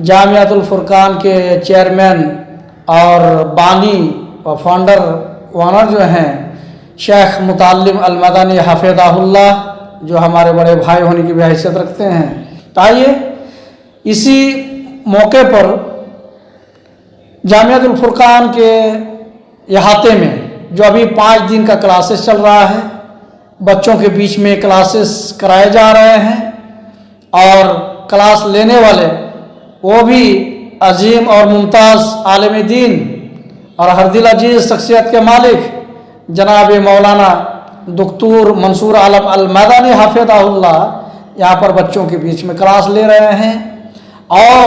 जामियातुल फुरकान के चेयरमैन और बानी और फाउंडर ओनर जो हैं शेख मुतालिम अल मदनी हफिज़हुल्लाह, जो हमारे बड़े भाई होने की भी हैसियत रखते हैं। तो आइए इसी मौके पर जामियातुल फुरकान के इहाते में जो अभी 5 दिन का क्लासेस चल रहा है, बच्चों के बीच में क्लासेस कराए जा रहे हैं और क्लास लेने वाले वो भी अजीम और मुमताज़ आलिम दीन और हर दिल अजीज़ शख्सियत के मालिक जनाब मौलाना डॉक्टर मंसूर आलम अल मदनी हफिज़हुल्लाह यहाँ पर बच्चों के बीच में क्लास ले रहे हैं और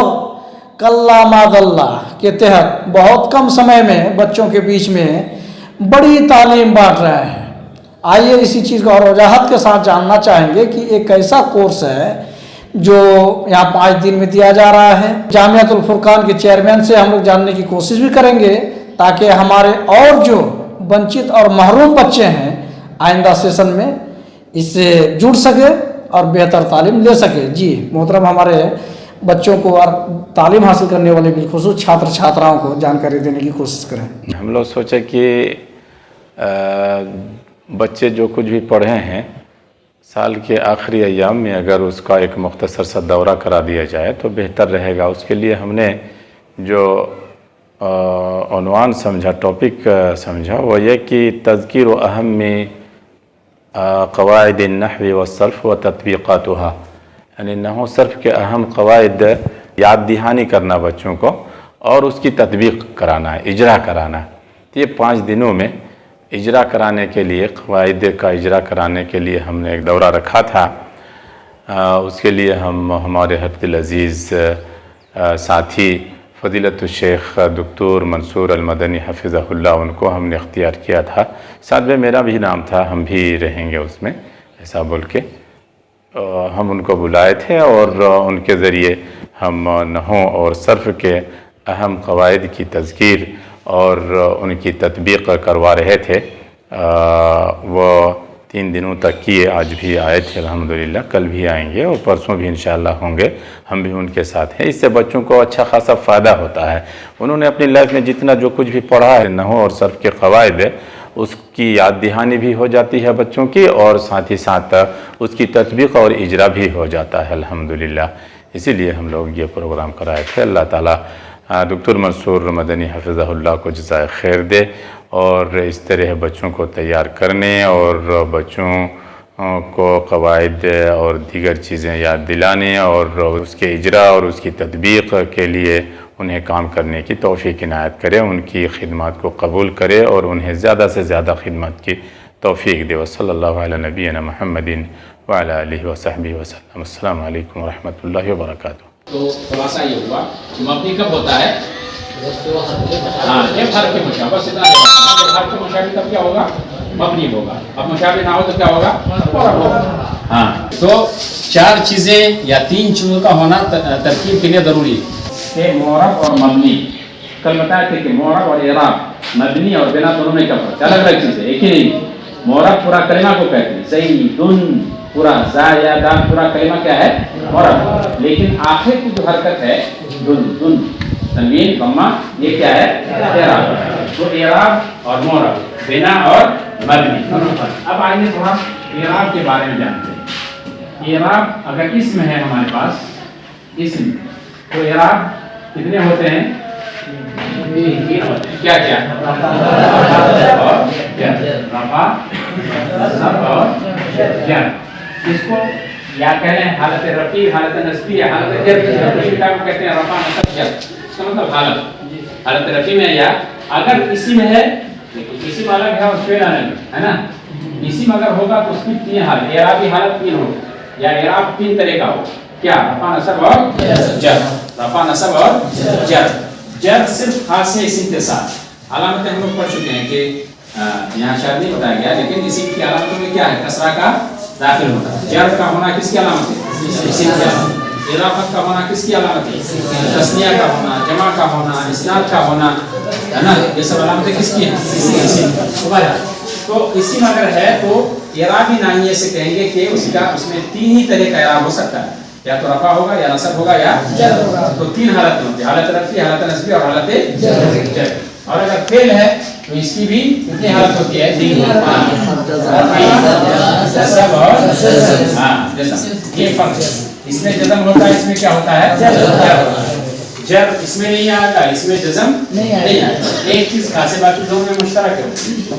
कल्ला मादल्ला के तहत बहुत कम समय में बच्चों के बीच में बड़ी तालीम बांट रहे हैं। आइए इसी चीज़ को और वजाहत के साथ जानना चाहेंगे कि एक ऐसा कोर्स है जो यहाँ 5 दिन में दिया जा रहा है। जामियातुल फुरकान के चेयरमैन से हम लोग जानने की कोशिश भी करेंगे ताकि हमारे और जो वंचित और महरूम बच्चे हैं आइंदा सेशन में इससे जुड़ सके और बेहतर तालीम ले सके। जी मोहतरम, हमारे बच्चों को और तालीम हासिल करने वाले बिलखुसूस छात्र छात्राओं को जानकारी देने की कोशिश करें। हम लोग सोचे कि बच्चे जो कुछ भी पढ़े हैं साल के आखिरी अय्याम में अगर उसका एक मुख्तसर सा दौरा करा दिया जाए तो बेहतर रहेगा। उसके लिए हमने जो उन्वान समझा, टॉपिक समझा, वो ये कि तज़कीर व अहम्मी क़वाइद नहवी व सर्फ़ व तत्बीक़ातुहा, यानी नहव सर्फ़ के अहम क़वाइद याद दहानी करना बच्चों को और उसकी तत्बीक़ कराना है, इजरा कराना है। तो ये 5 दिनों में इजरा कराने के लिए, क़वाइद का इजरा कराने के लिए हमने एक दौरा रखा था। उसके लिए हम हमारे हफ्तिल अज़ीज़ साथी फ़ज़ीलतुल शेख डॉक्टर मंसूर अल मदनी हफिज़हुल्लाह उनको हमने इख्तियार किया था। साथ में मेरा भी नाम था, हम भी रहेंगे उसमें, ऐसा बोल के हम उनको बुलाए थे और उनके ज़रिए हम नहव और सर्फ़ के अहम क़वाइद की तज़कीर और उनकी तत्बीक़ करवा रहे थे। वो 3 दिनों तक किए, आज भी आए थे अल्हम्दुलिल्लाह, कल भी आएंगे और परसों भी इंशाअल्लाह होंगे, हम भी उनके साथ हैं। इससे बच्चों को अच्छा खासा फ़ायदा होता है। उन्होंने अपनी लाइफ में जितना जो कुछ भी पढ़ा है नहव और सर्फ़ के क़वाइद है उसकी याद दहानी भी हो जाती है बच्चों की और साथ ही साथ उसकी तत्बीक़ और इजरा भी हो जाता है अल्हम्दुलिल्लाह। इसीलिए हम लोग ये प्रोग्राम कराए थे। अल्लाह ताला डॉक्टर मंसूर मदनी हफिज़हुल्लाह को जज़ाए खैर दे और इस तरह बच्चों को तैयार करने और बच्चों को क़वाइद और दीगर चीज़ें याद दिलाने और उसके इजरा और उसकी तत्बीक़ के लिए उन्हें काम करने की तौफ़ीक़ इनायत करे, उनकी खिदमत को कबूल करे और उन्हें ज़्यादा से ज़्यादा खिदमत की तौफ़ीक़ दे। सल्लल्लाहु अला नबीना मुहम्मदिन व अला आलिहि व सहबिहि वसल्लम। अस्सलामु अलैकुम व रहमतुल्लाहि व बरकातुहू। तो खुलासा ये हुआ कि मबनी कब होता है? हाँ, जब हर्फ के मुशाबह से ना, जब हर्फ के मुशाबह तब क्या होगा? मबनी होगा। अब मुशाबह ना हो तो क्या होगा? मुअर्रब होगा। हाँ, तो 4 चीज़ें या 3 चीज़ों का होना तरकीब के लिए ज़रूरी है, मुअर्रब और मबनी। कल बताए थे कि मुअर्रब और इराब, मबनी और बिना दोनों में क्या फर्क है? अलग अलग चीज़ें, एक ही नहीं। मुअर्रब पूरा कलिमा को कहते हैं, ज़ैदुन पूरा ज़ा या दाल पूरा कलिमा क्या है? मुअर्रब। लेकिन आखिर की जो हरकत है दुन दुन तनवीन बम्मा, ये क्या है? इराब। तो इराब और मुअर्रब, बिना और मबनी। अब आइए थोड़ा इराब के बारे में जानते हैं। इराब अगर इसम है हमारे पास, इसम, तो इराब कितने होते हैं? 3 होते हैं। क्या क्या? और रफा, नस्ब और जर। इसको या कह लें हालत रफ़ी, हालत नस्बी, हालत जर को कहते हैं रफा, नस्ब, जर। इसका मतलब हालत रफ़ी में या अगर इसी में है, लेकिन इसी में अलग है और फेल अलग है ना। इसी में अगर होगा तो उसकी 3 हालत, एराबी हालत 3 हो या एराब 3 तरह का हो। क्या? रफा, नस्ब और जर। रफा, नस्ब और जर। जर सिर्फ खास है इसी के साथ। अलामतें हम लोग पढ़ चुके हैं कि यहाँ शायद नहीं बताया गया, लेकिन इसी की अलामतों में क्या है? कसरा का दाखिल होता है। जर का होना किसकी अलामत है? इसी की अलामत। इज़ाफ़त का होना किसकी अलामत है? तस्निया का होना, जमा का होना, इस्नाद का होना, है ना। ये सब अलामतें किसकी हैं? इसी। तो इसी में अगर है तो इराबी नाहिये से कहेंगे कि उसमें 3 ही तरह का इराब हो सकता है। یا تو رفع ہوگا یا نصب ہوگا یا جر ہوگا. تو 3 حالت ہوتی ہے، حالت رفعی، حالت نصبی اور حالت جر. اور اگر فعل ہے تو اس کی بھی کتنی حالت ہوتی ہے؟ 3. نصب اور جزم. یہ فرق ہے. اس میں جزم ہوتا ہے، اس میں کیا ہوتا ہے؟ جر. اس میں نہیں آئے گا، اس میں جزم نہیں آئے گا. ایک چیز خاص ہے، باقی دونوں میں مشترک ہے.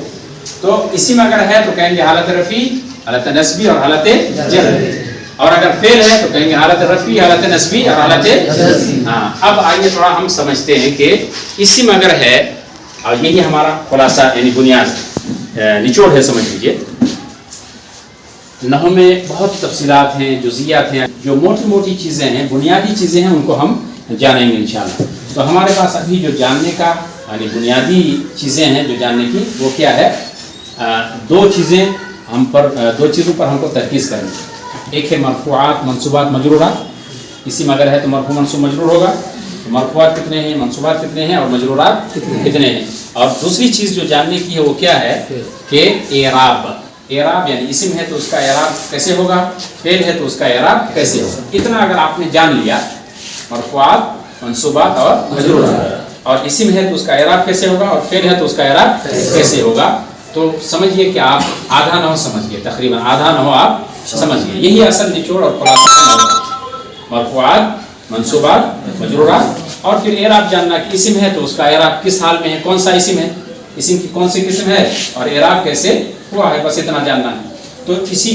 تو اسی میں اگر ہے تو کہیں گے حالت رفعی، حالت نصبی اور حالت جر. اور اگر فعل ہے تو کہیں گے حالت رفعی، حالت نصبی اور حالت. ہاں اب آئیے تھوڑا ہم سمجھتے ہیں کہ اسم اگر ہے، اور یہی ہمارا خلاصہ یعنی بنیاد نچوڑ ہے، سمجھ لیجیے. نحو میں بہت تفصیلات ہیں، جزئیات ہیں، جو موٹی موٹی چیزیں ہیں، بنیادی چیزیں ہیں، ان کو ہم جانیں گے انشاءاللہ. تو ہمارے پاس ابھی جو جاننے کا یعنی بنیادی چیزیں ہیں جو جاننے کی، وہ کیا ہے؟ دو چیزوں پر ہم کو ترکیز کرنی ہے. ایک ہے مرفوعات، منصوبات، مجرورات. اسم اگر ہے تو مرفوع منصوب مجرور ہوگا. مرفوعات کتنے ہیں، منصوبات کتنے ہیں اور مجرورات کتنے ہیں. اور دوسری چیز جو جاننے کی ہے وہ کیا ہے کہ اعراب. اعراب یعنی اسم ہے تو اس کا اعراب کیسے ہوگا، فعل ہے تو اس کا اعراب کیسے ہوگا. اتنا اگر آپ نے جان لیا، مرفوعات، منصوبات اور مجرورات، اور اسم ہے تو اس کا اعراب کیسے ہوگا اور فعل ہے تو اس کا اعراب کیسے ہوگا، تو سمجھیے کہ آپ آدھا نحو سمجھ گئے، تقریباً آدھا نحو آپ سمجھ گئے. یہی اصل نچوڑ اور خلاصہ ہے. مرفوعات، منصوبات، مجرورات، اور پھر اعراب جاننا کہ اسم ہے تو اس کا اعراب کس حال میں ہے، کون سا اسم ہے، اسم کی کون سی قسم ہے اور اعراب کیسے ہوا ہے، بس اتنا جاننا ہے. تو اسی